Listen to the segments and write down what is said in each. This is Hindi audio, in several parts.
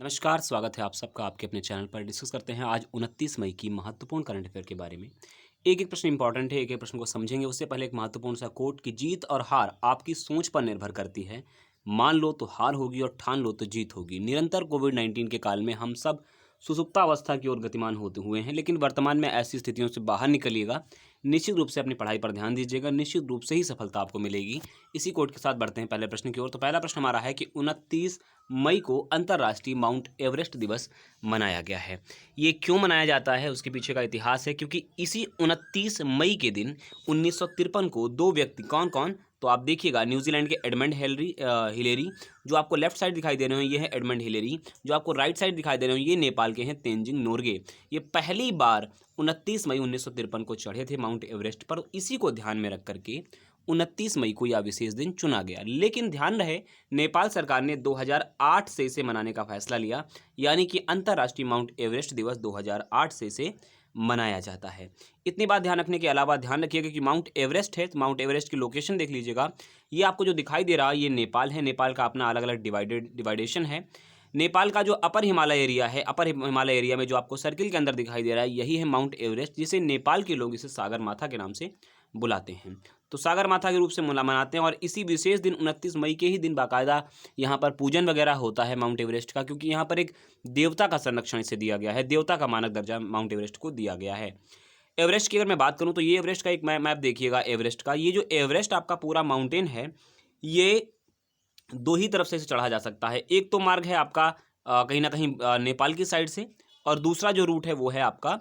नमस्कार, स्वागत है आप सबका आपके अपने चैनल पर। डिस्कस करते हैं आज 29 मई की महत्वपूर्ण करंट अफेयर के बारे में। एक-एक प्रश्न इंपॉर्टेंट है, एक-एक प्रश्न को समझेंगे। उससे पहले एक महत्वपूर्ण सा कोट कि जीत और हार आपकी सोच पर निर्भर करती है। मान लो तो हार होगी और ठान लो तो जीत होगी। निरंतर कोविड-19 के काल में हम सब सुसुप्तावस्था की ओर गतिमान होते हुए हैं, लेकिन वर्तमान में ऐसी स्थितियों से बाहर निकलिएगा। निश्चित रूप से अपनी पढ़ाई पर ध्यान दीजिएगा, निश्चित रूप से ही सफलता आपको मिलेगी। इसी कोट के साथ बढ़ते हैं पहले प्रश्न की ओर। तो पहला प्रश्न हमारा है कि 29 मई को अंतर्राष्ट्रीय माउंट एवरेस्ट दिवस मनाया गया है। ये क्यों मनाया जाता है, उसके पीछे का इतिहास है, क्योंकि इसी 29 मई के दिन 1953 को दो व्यक्ति कौन-कौन, तो आप देखिएगा न्यूजीलैंड के एडमंड हिलेरी, जो आपको लेफ्ट साइड दिखाई दे रहे हो ये है एडमंड हिलेरी, जो आपको राइट साइड दिखाई दे रहे हो ये नेपाल के हैं तेंजिंग नोर्गे। ये पहली बार 29 मई 1953 को चढ़े थे माउंट एवरेस्ट पर। इसी को ध्यान में रख करके 29 मई को यह विशेष दिन चुना गया। लेकिन ध्यान रहे, नेपाल सरकार ने 2008 से इसे मनाने का फैसला लिया, यानी कि अंतर्राष्ट्रीय माउंट एवरेस्ट दिवस 2008 से इसे मनाया जाता है। इतनी बात ध्यान रखने के अलावा ध्यान रखिएगा कि माउंट एवरेस्ट है, तो माउंट एवरेस्ट की लोकेशन देख लीजिएगा। ये आपको जो दिखाई दे रहा है ये नेपाल है। नेपाल का अपना अलग अलग डिवाइडेशन है। नेपाल का जो अपर हिमालय एरिया है, अपर हिमालय एरिया में जो आपको सर्किल के अंदर दिखाई दे रहा है यही है माउंट एवरेस्ट, जिसे नेपाल के लोग इसे सागर माथा के नाम से बुलाते हैं। तो सागर माथा के रूप से मनाते हैं और इसी विशेष दिन 29 मई के ही दिन बाकायदा यहाँ पर पूजन वगैरह होता है माउंट एवरेस्ट का, क्योंकि यहाँ पर एक देवता का संरक्षण इसे दिया गया है, देवता का मानक दर्जा माउंट एवरेस्ट को दिया गया है। एवरेस्ट की अगर मैं बात करूँ तो ये एवरेस्ट का एक मैप देखिएगा एवरेस्ट का। ये जो एवरेस्ट आपका पूरा माउंटेन है, ये दो ही तरफ से इसे चढ़ा जा सकता है। एक तो मार्ग है आपका कहीं ना कहीं नेपाल की साइड से, और दूसरा जो रूट है वो है आपका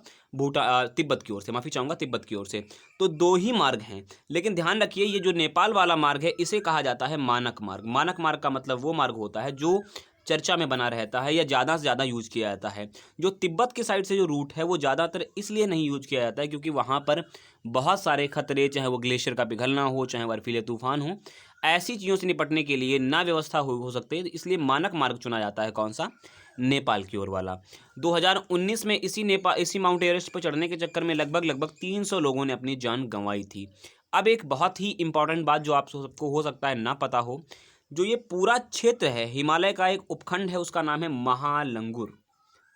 तिब्बत की ओर से, माफ़ी चाहूँगा तिब्बत की ओर से। तो दो ही मार्ग हैं, लेकिन ध्यान रखिए ये जो नेपाल वाला मार्ग है इसे कहा जाता है मानक मार्ग। मानक मार्ग का मतलब वो मार्ग होता है जो चर्चा में बना रहता है या ज़्यादा से ज़्यादा यूज किया जाता है। जो तिब्बत की साइड से जो रूट है वो ज़्यादातर इसलिए नहीं यूज किया जाता है क्योंकि वहाँ पर बहुत सारे खतरे, चाहे वो ग्लेशियर का पिघलना हो, चाहे बर्फीले तूफान हो, ऐसी चीज़ों से निपटने के लिए ना व्यवस्था हो सकती है। इसलिए मानक मार्ग चुना जाता है कौन सा, नेपाल की ओर वाला। 2019 में इसी माउंट एवरेस्ट पर चढ़ने के चक्कर में लगभग 300 लोगों ने अपनी जान गंवाई थी। अब एक बहुत ही इंपॉर्टेंट बात जो आप सबको हो सकता है ना पता हो, जो ये पूरा क्षेत्र है हिमालय का एक उपखंड है, उसका नाम है महालंगुर।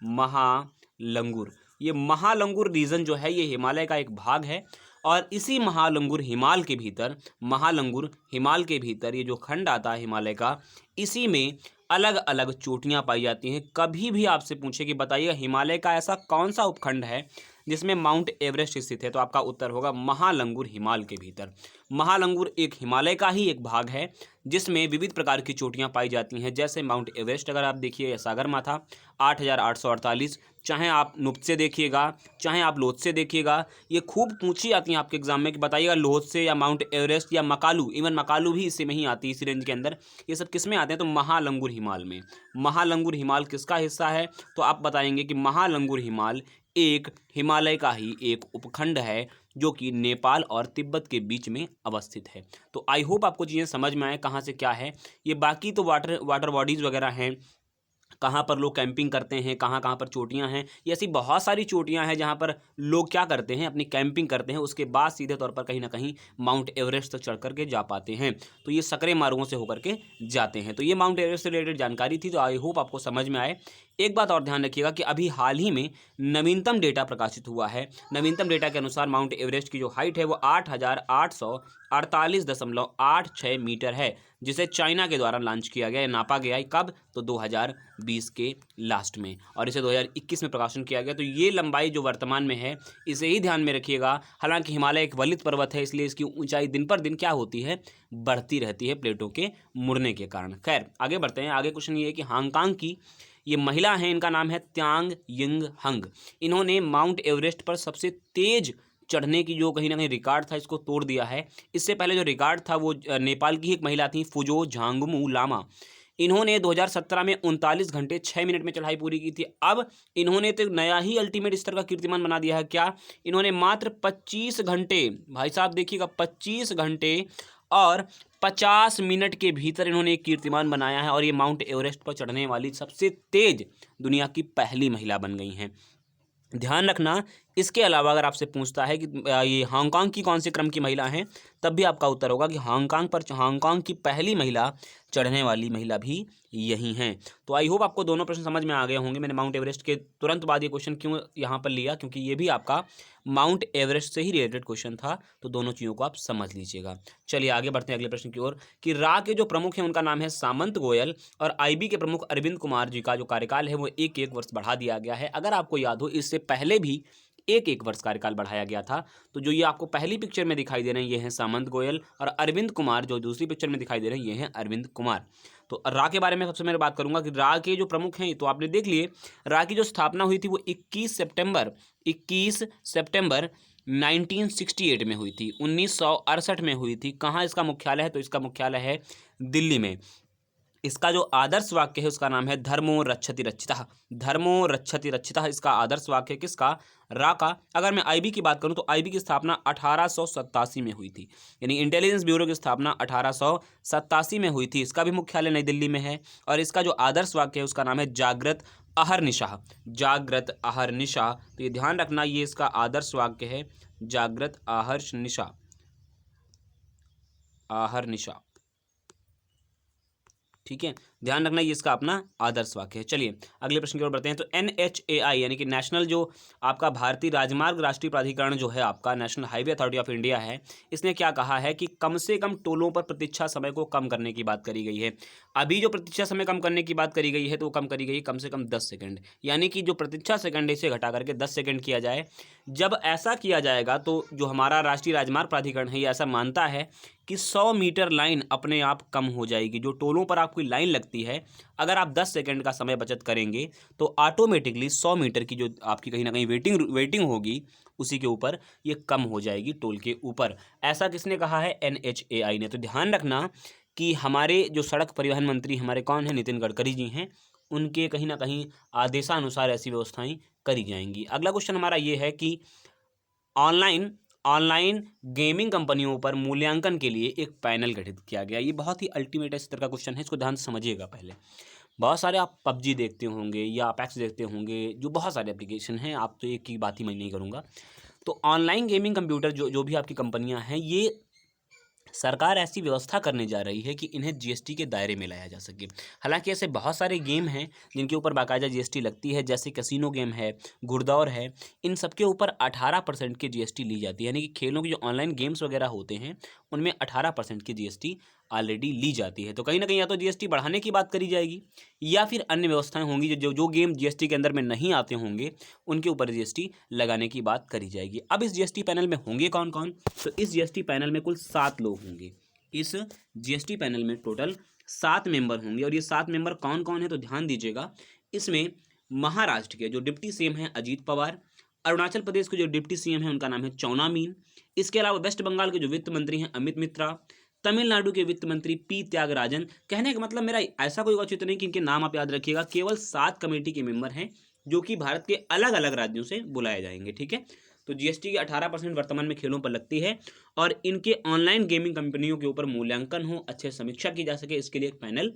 महालंगुर, ये महालंगुर रीजन जो है ये हिमालय का एक भाग है, और इसी महालंगुर हिमाल के भीतर ये जो खंड आता है हिमालय का, इसी में अलग अलग चोटियां पाई जाती हैं। कभी भी आपसे पूछे कि बताइएगा हिमालय का ऐसा कौन सा उपखंड है जिसमें माउंट एवरेस्ट स्थित है, तो आपका उत्तर होगा महालंगुर हिमाल के भीतर। महालंगुर एक हिमालय का ही एक भाग है जिसमें विविध प्रकार की चोटियां पाई जाती हैं, जैसे माउंट एवरेस्ट अगर आप देखिए या सागरमाथा 8848, चाहे आप नुब्त से देखिएगा चाहे आप लोथ से देखिएगा, ये खूब पूछी आती हैं आपके एग्जाम में कि बताइएगा लोथ से या माउंट एवरेस्ट या मकालू, इवन मकालू भी इसी में ही आती है, इसी रेंज के अंदर। ये सब किस में आते हैं, तो महालंगुर हिमाल में। महालंगुर हिमाल किसका हिस्सा है, तो आप बताएंगे कि महालंगुर हिमाल एक हिमालय का ही एक उपखंड है जो कि नेपाल और तिब्बत के बीच में अवस्थित है। तो आई होप आपको चीज़ें समझ में आए कहाँ से क्या है। ये बाकी तो वाटर बॉडीज़ वगैरह हैं, कहाँ पर लोग कैंपिंग करते हैं, कहाँ कहाँ पर चोटियाँ हैं, ये ऐसी बहुत सारी चोटियाँ हैं जहाँ पर लोग क्या करते हैं, अपनी कैंपिंग करते हैं, उसके बाद सीधे तौर पर कहीं ना कहीं माउंट एवरेस्ट तक चढ़ करके जा पाते हैं। तो ये सकरे मार्गों से होकर के जाते हैं। तो ये माउंट एवरेस्ट से रिलेटेड जानकारी थी, तो आई होप आपको समझ में आए। एक बात और ध्यान रखिएगा कि अभी हाल ही में नवीनतम डेटा प्रकाशित हुआ है। नवीनतम डेटा के अनुसार माउंट एवरेस्ट की जो हाइट है वो 8848.86 मीटर है, जिसे चाइना के द्वारा लॉन्च किया गया है, नापा गया है। कब, तो 2020 के लास्ट में, और इसे 2021 में प्रकाशन किया गया। तो ये लंबाई जो वर्तमान में है इसे ही ध्यान में रखिएगा। हालांकि हिमालय एक वलित पर्वत है, इसलिए इसकी ऊंचाई दिन पर दिन क्या होती है, बढ़ती रहती है प्लेटों के मुड़ने के कारण। खैर आगे बढ़ते हैं। आगे क्वेश्चन ये है कि हांगकांग की ये महिला हैं, इनका नाम है त्यांग यिंग हंग। इन्होंने माउंट एवरेस्ट पर सबसे तेज चढ़ने की जो कहीं ना कहीं रिकॉर्ड था इसको तोड़ दिया है। इससे पहले जो रिकॉर्ड था वो नेपाल की एक महिला थी फुजो झांगमू लामा। इन्होंने 2017 में 39 घंटे 6 मिनट में चढ़ाई पूरी की थी। अब इन्होंने तो नया ही अल्टीमेट स्तर का कीर्तिमान बना दिया है। क्या, इन्होंने मात्र 25 घंटे, भाई साहब देखिएगा 25 घंटे और 50 मिनट के भीतर इन्होंने एक कीर्तिमान बनाया है, और ये माउंट एवरेस्ट पर चढ़ने वाली सबसे तेज दुनिया की पहली महिला बन गई हैं। ध्यान रखना, इसके अलावा अगर आपसे पूछता है कि ये हांगकांग की कौन से क्रम की महिला हैं, तब भी आपका उत्तर होगा कि हांगकांग की पहली महिला चढ़ने वाली महिला भी यही हैं। तो आई होप आपको दोनों प्रश्न समझ में आ गए होंगे। मैंने माउंट एवरेस्ट के तुरंत बाद ये क्वेश्चन क्यों यहाँ पर लिया, क्योंकि ये भी आपका माउंट एवरेस्ट से ही रिलेटेड क्वेश्चन था, तो दोनों चीज़ों को आप समझ लीजिएगा। चलिए आगे बढ़ते हैं अगले प्रश्न की ओर कि रा के जो प्रमुख हैं उनका नाम है सामंत गोयल, और आईबी के प्रमुख अरविंद कुमार जी का जो कार्यकाल है वो एक वर्ष बढ़ा दिया गया है। अगर आपको याद हो, इससे पहले भी एक वर्ष कार्यकाल बढ़ाया गया था। तो जो ये आपको पहली पिक्चर में दिखाई दे रहे हैं ये हैं सामंत गोयल, और अरविंद कुमार जो दूसरी पिक्चर में दिखाई दे रहे हैं ये हैं अरविंद कुमार। तो रा के बारे में सबसे पहले बात करूंगा कि रा के जो प्रमुख हैं तो आपने देख लिए, रा की जो स्थापना हुई थी वो 21 सितंबर 1968 में हुई थी, 1968 में हुई थी। कहाँ इसका मुख्यालय है? तो इसका मुख्यालय है दिल्ली में। इसका जो आदर्श वाक्य है उसका नाम है धर्मो रक्षति रक्षितः। धर्मो रक्षति रक्षितः इसका आदर्श वाक्य है, किसका? रा का। अगर मैं आईबी की बात करूं तो आईबी की स्थापना 1887 में हुई थी, यानी इंटेलिजेंस ब्यूरो की स्थापना 1887 में हुई थी। इसका भी मुख्यालय नई दिल्ली में है, और इसका जो आदर्श वाक्य है उसका नाम है जागृत अहर्निशः। जागृत अहर्निशः, तो ये ध्यान रखना, ये इसका आदर्श वाक्य है, जागृत अहर्निशः। अहर्निशः, ठीक है, ध्यान रखना ये इसका अपना आदर्श वाक्य है। चलिए अगले प्रश्न की ओर बढ़ते हैं। तो NHAI यानी कि नेशनल जो आपका भारतीय राजमार्ग राष्ट्रीय प्राधिकरण जो है आपका, national highway authority of India है, इसने क्या कहा है कि कम से कम टोलों पर प्रतीक्षा समय को कम करने की बात करी गई है। अभी जो प्रतीक्षा समय कम करने की बात करी गई है तो वो कम करी गई कम से कम 10 सेकंड, यानी कि जो प्रतीक्षा सेकंड इसे घटा करके 10 सेकंड किया जाए। जब ऐसा किया जाएगा तो जो हमारा राष्ट्रीय राजमार्ग प्राधिकरण है ये ऐसा मानता है कि 100 मीटर लाइन अपने आप कम हो जाएगी। जो टोलों पर आपकी लाइन लगती है, अगर आप 10 सेकंड का समय बचत करेंगे तो ऑटोमेटिकली 100 मीटर की जो आपकी कहीं ना कहीं वेटिंग होगी उसी के ऊपर ये कम हो जाएगी, टोल के ऊपर। ऐसा किसने कहा है? NHAI ने। तो ध्यान रखना कि हमारे जो सड़क परिवहन मंत्री हमारे कौन है? नितिन गडकरी जी हैं। उनके कहीं ना कहीं आदेशानुसार ऐसी व्यवस्थाएं करी जाएंगी। अगला क्वेश्चन हमारा ये है कि ऑनलाइन गेमिंग कंपनियों पर मूल्यांकन के लिए एक पैनल गठित किया गया। ये बहुत ही अल्टीमेट इस तरह का क्वेश्चन है, इसको ध्यान से समझिएगा। पहले बहुत सारे आप PUBG देखते होंगे या अपेक्स देखते होंगे, जो बहुत सारे एप्लीकेशन हैं, आप तो एक की बात ही मैं नहीं करूँगा। तो ऑनलाइन गेमिंग कंप्यूटर जो भी आपकी कंपनियां हैं, ये सरकार ऐसी व्यवस्था करने जा रही है कि इन्हें GST के दायरे में लाया जा सके। हालांकि ऐसे बहुत सारे गेम हैं जिनके ऊपर बाकायदा GST लगती है, जैसे कैसीनो गेम है, घुड़दौड़ है, इन सब के ऊपर 18% की GST ली जाती है। यानी कि खेलों की जो ऑनलाइन गेम्स वगैरह होते हैं उनमें 18% की GST ऑलरेडी ली जाती है। तो कहीं ना कहीं या तो GST बढ़ाने की बात करी जाएगी या फिर अन्य व्यवस्थाएं होंगी, जो गेम GST के अंदर में नहीं आते होंगे उनके ऊपर GST लगाने की बात करी जाएगी। अब इस GST पैनल में होंगे कौन कौन? तो इस GST पैनल में कुल 7 लोग होंगे। इस GST पैनल में टोटल 7 मेंबर होंगे, और ये 7 मेंबर कौन कौन है तो ध्यान दीजिएगा। इसमें महाराष्ट्र के जो डिप्टी CM हैं अजीत पवार, अरुणाचल प्रदेश के जो डिप्टी CM हैं उनका नाम है चौना मीन, इसके अलावा वेस्ट बंगाल के जो वित्त मंत्री हैं अमित मित्रा, तमिलनाडु के वित्त मंत्री P त्यागराजन। कहने का मतलब मेरा ऐसा कोई औचित्य नहीं कि इनके नाम आप याद रखिएगा, केवल 7 कमेटी के मेंबर हैं जो कि भारत के अलग अलग राज्यों से बुलाए जाएंगे। ठीक है, तो GST की 18% वर्तमान में खेलों पर लगती है, और इनके ऑनलाइन गेमिंग कंपनियों के ऊपर मूल्यांकन हो, अच्छे समीक्षा की जा सके, इसके लिए एक पैनल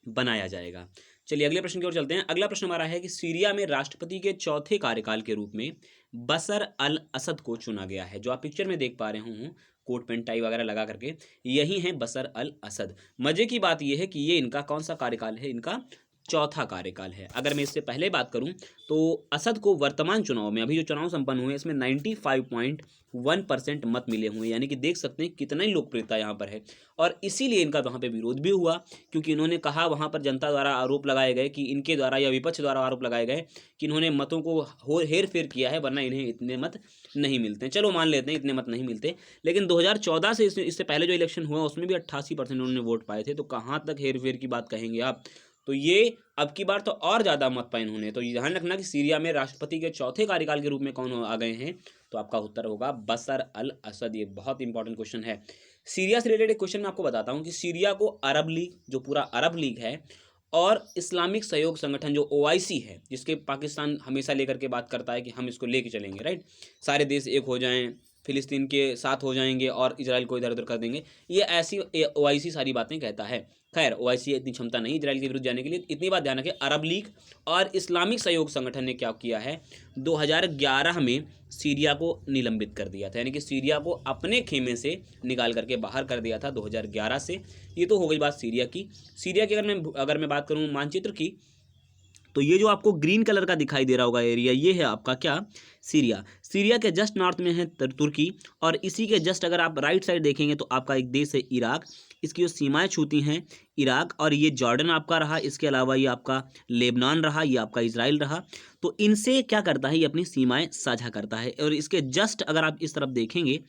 बनाया जाएगा। चलिए अगले प्रश्न की ओर चलते हैं। अगला प्रश्न हमारा है कि सीरिया में राष्ट्रपति के चौथे कार्यकाल के रूप में बशर अल असद को चुना गया है। जो आप पिक्चर में देख पा रहे हो कोट पेंट टाई वगैरह लगा करके, यही है बशर अल असद। मजे की बात यह है कि ये इनका कौन सा कार्यकाल है? इनका चौथा कार्यकाल है। अगर मैं इससे पहले बात करूं तो असद को वर्तमान चुनाव में, अभी जो चुनाव संपन्न हुए इसमें 95.1% मत मिले हुए, यानी कि देख सकते हैं कितना ही लोकप्रियता यहाँ पर है। और इसीलिए इनका वहाँ पे विरोध भी हुआ, क्योंकि इन्होंने कहा, वहाँ पर जनता द्वारा आरोप लगाए गए कि इनके द्वारा या विपक्ष द्वारा आरोप लगाए गए कि इन्होंने मतों को हेर फेर किया है, वरना इन्हें इतने मत नहीं मिलते हैं। चलो मान लेते हैं इतने मत नहीं मिलते, लेकिन 2014 से इससे पहले जो इलेक्शन हुआ उसमें भी 88% उन्होंने वोट पाए थे। तो कहाँ तक हेर फेर की बात कहेंगे आप? तो ये अब की बार तो और ज़्यादा मत पाए इन्होंने। तो ध्यान रखना कि सीरिया में राष्ट्रपति के चौथे कार्यकाल के रूप में कौन आ गए हैं? तो आपका उत्तर होगा बशर अल असद। ये बहुत इंपॉर्टेंट क्वेश्चन है। सीरिया से रिलेटेड क्वेश्चन मैं आपको बताता हूँ कि सीरिया को अरब लीग, जो पूरा अरब लीग है, और इस्लामिक सहयोग संगठन जो OIC है, जिसके पाकिस्तान हमेशा लेकर के बात करता है कि हम इसको लेके चलेंगे, राइट, सारे देश एक हो जाएं, फिलिस्तीन के साथ हो जाएंगे और इजराइल को इधर उधर कर देंगे। ये ऐसी ओआईसी सारी बातें कहता है। खैर ओआईसी इतनी क्षमता नहीं इजराइल के विरुद्ध जाने के लिए। इतनी बात ध्यान रखें, अरब लीग और इस्लामिक सहयोग संगठन ने क्या किया है, 2011 में सीरिया को निलंबित कर दिया था, यानी कि सीरिया को अपने खेमे से निकाल करके बाहर कर दिया था 2011 से। ये तो हो गई बात सीरिया की। सीरिया की अगर मैं बात करूँ मानचित्र की, तो ये जो आपको ग्रीन कलर का दिखाई दे रहा होगा एरिया, ये है आपका क्या, सीरिया। सीरिया के जस्ट नॉर्थ में है तुर्की, और इसी के जस्ट अगर आप राइट साइड देखेंगे तो आपका एक देश है इराक। इसकी जो सीमाएं छूती हैं इराक, और ये जॉर्डन आपका रहा, इसके अलावा ये आपका लेबनान रहा, ये आपका इजराइल रहा। तो इनसे क्या करता है, ये अपनी सीमाएं साझा करता है। और इसके जस्ट अगर आप इस तरफ देखेंगे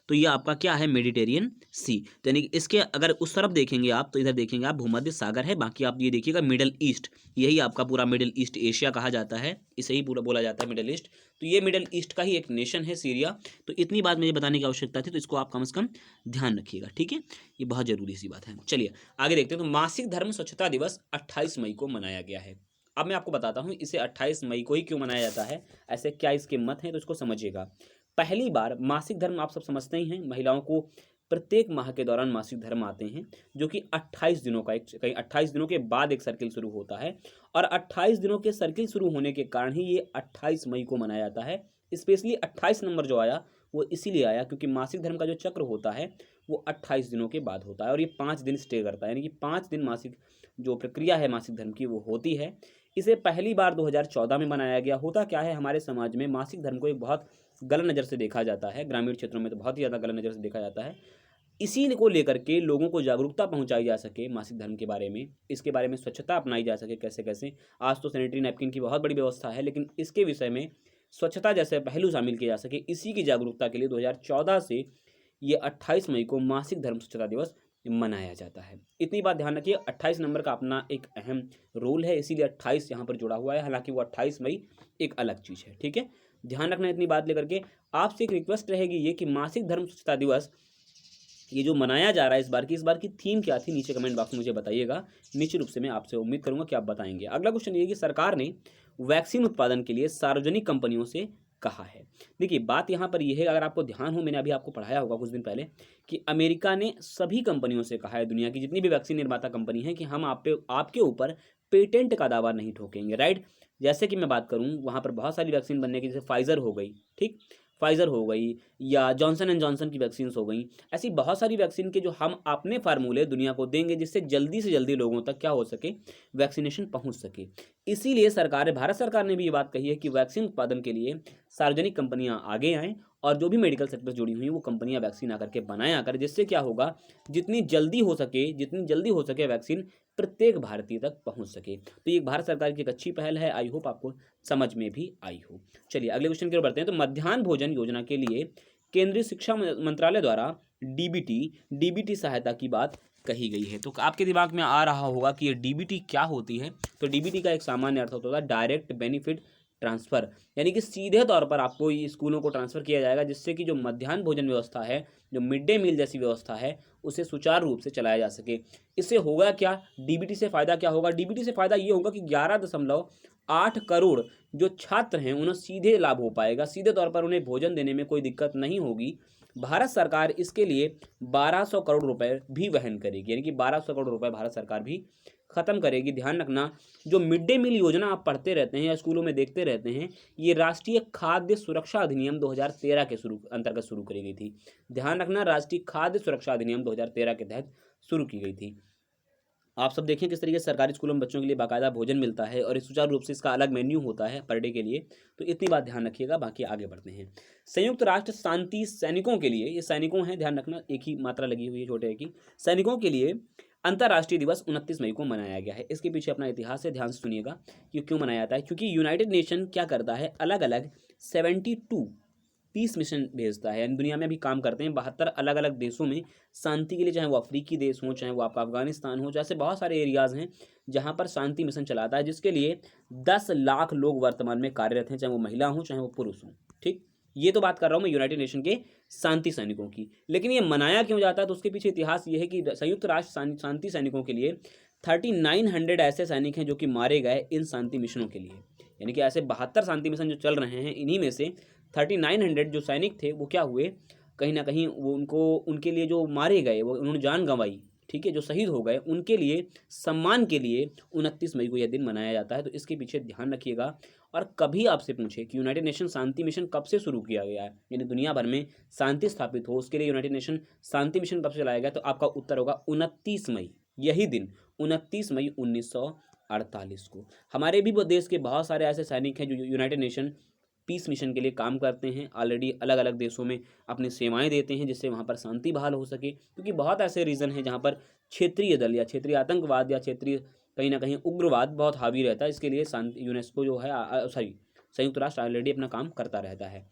तो ये आपका क्या है, मेडिटेरियन सी। तो यानी कि इसके अगर उस तरफ देखेंगे आप तो इधर देखेंगे आप भूमध्य सागर है। बाकी आप ये देखिएगा मिडिल ईस्ट, यही आपका पूरा मिडिल ईस्ट एशिया कहा जाता है, इसे ही पूरा बोला जाता है मिडिल ईस्ट। तो ये मिडिल ईस्ट का ही एक नेशन है सीरिया। तो इतनी बात मुझे बताने की आवश्यकता थी, तो इसको आप कम से कम ध्यान रखिएगा, ठीक है। ये बहुत जरूरी सी बात है। चलिए आगे देखते हैं। तो मासिक धर्म स्वच्छता दिवस 28 मई को मनाया गया है। अब मैं आपको बताता हूँ इसे 28 मई को ही क्यों मनाया जाता है, ऐसे क्या इसके मत हैं, तो इसको समझिएगा। पहली बार मासिक धर्म आप सब समझते ही हैं, महिलाओं को प्रत्येक माह के दौरान मासिक धर्म आते हैं, जो कि 28 दिनों का, एक कहीं 28 दिनों के बाद एक सर्किल शुरू होता है। और 28 दिनों के सर्किल शुरू होने के कारण ही ये 28 मई को मनाया जाता है। स्पेशली 28 नंबर जो आया वो इसीलिए आया क्योंकि मासिक धर्म का जो चक्र होता है वो 28 दिनों के बाद होता है, और ये 5 दिन स्टे करता है, यानी कि 5 दिन मासिक जो प्रक्रिया है मासिक धर्म की वो होती है। इसे पहली बार 2014 में बनाया गया। होता क्या है, हमारे समाज में मासिक धर्म को एक बहुत गलत नज़र से देखा जाता है, ग्रामीण क्षेत्रों में तो बहुत ही ज़्यादा गलत नज़र से देखा जाता है। इसी को लेकर के लोगों को जागरूकता पहुंचाई जा सके मासिक धर्म के बारे में, इसके बारे में स्वच्छता अपनाई जा सके कैसे कैसे। आज तो सैनिटरी नैपकिन की बहुत बड़ी व्यवस्था है, लेकिन इसके विषय में स्वच्छता जैसे पहलू शामिल किए जा सके, इसी की जागरूकता के लिए 2014 से ये 28 मई को मासिक धर्म स्वच्छता दिवस मनाया जाता है। इतनी बात ध्यान रखिए, 28 नंबर का अपना एक अहम रोल है, इसीलिए 28 यहाँ पर जुड़ा हुआ है। हालांकि वो 28 मई एक अलग चीज़ है, ठीक है, ध्यान रखना इतनी बात लेकर के। आपसे एक रिक्वेस्ट रहेगी ये कि मासिक धर्म स्वच्छता दिवस ये जो मनाया जा रहा है इस बार की थीम क्या थी, नीचे कमेंट बॉक्स में मुझे बताइएगा। निश्चित रूप से मैं आपसे उम्मीद करूंगा कि आप बताएंगे। अगला क्वेश्चन ये कि सरकार ने वैक्सीन उत्पादन के लिए सार्वजनिक कंपनियों से कहा है। देखिए बात यहाँ पर यह है, अगर आपको ध्यान हो, मैंने अभी आपको पढ़ाया होगा कुछ दिन पहले कि अमेरिका ने सभी कंपनियों से कहा है, दुनिया की जितनी भी वैक्सीन निर्माता कंपनी है, कि हम आपके ऊपर पेटेंट का दावा नहीं ठोकेंगे, राइट। जैसे कि मैं बात करूँ वहाँ पर बहुत सारी वैक्सीन बनने की, जैसे फाइजर हो गई, ठीक, फाइजर हो गई, या जॉनसन एंड जॉनसन की वैक्सीन हो गई। ऐसी बहुत सारी वैक्सीन के जो हम अपने फार्मूले दुनिया को देंगे, जिससे जल्दी से जल्दी लोगों तक क्या हो सके, वैक्सीनेशन पहुंच सके। इसीलिए भारत सरकार ने भी ये बात कही है कि वैक्सीन उत्पादन के लिए सार्वजनिक कंपनियां आगे आएँ, और जो भी मेडिकल सेक्टर से जुड़ी हुई हैं वो कंपनियां वैक्सीन आकर के बनाया कर, जिससे क्या होगा, जितनी जल्दी हो सके वैक्सीन प्रत्येक भारतीय तक पहुंच सके। तो ये भारत सरकार की एक अच्छी पहल है, आई होप आपको समझ में भी आई हो। चलिए अगले क्वेश्चन की ओर बढ़ते हैं। तो मध्याह्न भोजन योजना के लिए केंद्रीय शिक्षा मंत्रालय द्वारा डीबीटी सहायता की बात कही गई है। तो आपके दिमाग में आ रहा होगा कि ये डीबीटी क्या होती है। तो डीबीटी का एक सामान्य अर्थ होता है डायरेक्ट बेनिफिट ट्रांसफ़र, यानी कि सीधे तौर पर आपको ये स्कूलों को ट्रांसफ़र किया जाएगा, जिससे कि जो मध्याह्न भोजन व्यवस्था है, जो मिड डे मील जैसी व्यवस्था है, उसे सुचारू रूप से चलाया जा सके। इससे होगा क्या, डीबीटी से फ़ायदा क्या होगा, डीबीटी से फ़ायदा ये होगा कि 11.8 करोड़ जो छात्र हैं उन्हें सीधे लाभ हो पाएगा, सीधे तौर पर उन्हें भोजन देने में कोई दिक्कत नहीं होगी। भारत सरकार इसके लिए 1200 करोड़ रुपए भी वहन करेगी, यानी कि 1200 करोड़ रुपए भारत सरकार भी खत्म करेगी। ध्यान रखना, जो मिड डे मील योजना आप पढ़ते रहते हैं या स्कूलों में देखते रहते हैं, ये राष्ट्रीय खाद्य सुरक्षा अधिनियम 2013 के अंतर्गत शुरू करी गई थी। ध्यान रखना, राष्ट्रीय खाद्य सुरक्षा अधिनियम 2013 के तहत शुरू की गई थी। आप सब देखें किस तरीके से सरकारी स्कूलों में बच्चों के लिए बाकायदा भोजन मिलता है, और सुचारू रूप से इसका अलग मेन्यू होता है पर डे के लिए। तो इतनी बात ध्यान रखिएगा, बाकी आगे बढ़ते हैं। संयुक्त राष्ट्र शांति सैनिकों के लिए, ये सैनिकों हैं, ध्यान रखना, एक ही मात्रा लगी हुई है छोटे की, सैनिकों के लिए अंतर्राष्ट्रीय दिवस 29 मई को मनाया गया है। इसके पीछे अपना इतिहास है, ध्यान से सुनिएगा कि क्यों मनाया जाता है। क्योंकि यूनाइटेड नेशन क्या करता है, अलग अलग 72 पीस मिशन भेजता है, यानी दुनिया में भी काम करते हैं 72 अलग अलग देशों में शांति के लिए, चाहे वो अफ्रीकी देश हो, चाहे वो आपका अफगानिस्तान हो, जैसे बहुत सारे एरियाज़ हैं जहाँ पर शांति मिशन चलाता है, जिसके लिए 10 लाख लोग वर्तमान में कार्यरत हैं, चाहे वो महिला हों चाहे वो पुरुष हों, ठीक। ये तो बात कर रहा हूँ मैं यूनाइटेड नेशन के शांति सैनिकों की। लेकिन ये मनाया क्यों जाता है, तो उसके पीछे इतिहास ये है कि संयुक्त राष्ट्र शांति सैनिकों के लिए 3900 ऐसे सैनिक हैं जो कि मारे गए इन शांति मिशनों के लिए, यानी कि ऐसे 72 शांति मिशन जो चल रहे हैं, इन्हीं में से 3900 जो सैनिक थे वो क्या हुए, कहीं ना कहीं वो उनके लिए जो मारे गए, वो उन्होंने जान गंवाई, ठीक है, जो शहीद हो गए, उनके लिए सम्मान के लिए 29 मई को यह दिन मनाया जाता है। तो इसके पीछे ध्यान रखिएगा। और कभी आपसे पूछे कि यूनाइटेड नेशन शांति मिशन कब से शुरू किया गया है, यानी दुनिया भर में शांति स्थापित हो उसके लिए यूनाइटेड नेशन शांति मिशन कब से चलाया गया, तो आपका उत्तर होगा 29 मई। यही दिन 29 मई 1948 को। हमारे भी देश के बहुत सारे ऐसे सैनिक हैं जो यूनाइटेड नेशन पीस मिशन के लिए काम करते हैं, ऑलरेडी अलग अलग देशों में अपनी सेवाएं देते हैं जिससे वहाँ पर शांति बहाल हो सके, क्योंकि बहुत ऐसे रीज़न हैं जहाँ पर क्षेत्रीय दल या क्षेत्रीय आतंकवाद या क्षेत्रीय कहीं ना कहीं उग्रवाद बहुत हावी रहता है। इसके लिए शांति यूनेस्को जो है सॉरी संयुक्त राष्ट्र ऑलरेडी अपना काम करता रहता है।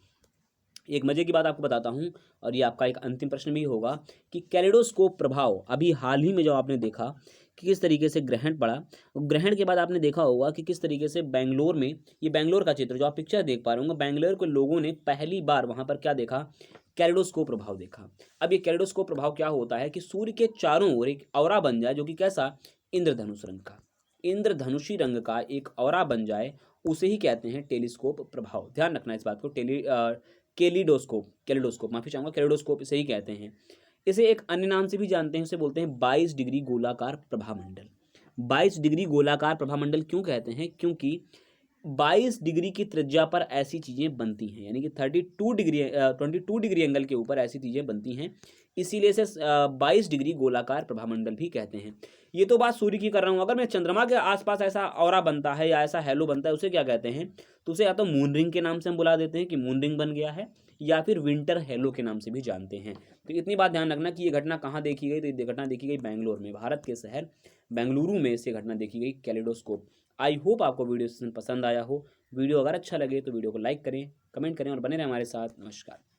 एक मजे की बात आपको बताता हूँ, और ये आपका एक अंतिम प्रश्न भी होगा कि कैलेडोस्कोप प्रभाव अभी हाल ही में जो आपने देखा कि किस तरीके से ग्रहण पड़ा, ग्रहण के बाद आपने देखा होगा कि किस तरीके से बेंगलोर में, ये बेंगलोर का चित्र जो आप पिक्चर देख पा रहे होंगे, बेंगलोर के लोगों ने पहली बार वहाँ पर क्या देखा, कैलेडोस्कोप प्रभाव देखा। अब ये कैलेडोस्कोप प्रभाव क्या होता है कि सूर्य के चारों ओर एक औरा बन जाए, जो कि कैसा, इंद्रधनुष रंग का, इंद्रधनुषी रंग का एक औरा बन जाए, उसे ही कहते हैं टेलीस्कोप प्रभाव। ध्यान रखना इस बात को, कैलिडोस्कोप माफी चाहूंगा, कैलिडोस्कोप इसे ही कहते हैं। इसे एक अन्य नाम से भी जानते हैं, उसे बोलते हैं 22 डिग्री गोलाकार प्रभामंडल। 22 डिग्री गोलाकार प्रभामंडल क्यों कहते हैं, क्योंकि 22 डिग्री की त्रिज्या पर ऐसी चीज़ें बनती हैं, यानी कि 22 डिग्री एंगल के ऊपर ऐसी चीज़ें बनती हैं, इसीलिए इसे 22 डिग्री गोलाकार प्रभामंडल भी कहते हैं। ये तो बात सूर्य की कर रहा हूँ, अगर मैं चंद्रमा के आसपास ऐसा ऑरा बनता है या ऐसा हैलो बनता है, उसे क्या कहते हैं, तो उसे या तो मून रिंग के नाम से हम बुला देते हैं कि मून रिंग बन गया है, या फिर विंटर हेलो के नाम से भी जानते हैं। तो इतनी बात ध्यान रखना कि ये घटना कहाँ देखी गई, तो ये घटना देखी गई बेंगलोर में, भारत के शहर बेंगलुरु में से घटना देखी गई, कैलिडोस्कोप। आई होप आपको वीडियो पसंद आया हो। वीडियो अगर अच्छा लगे तो वीडियो को लाइक करें, कमेंट करें और बने रहें हमारे साथ। नमस्कार।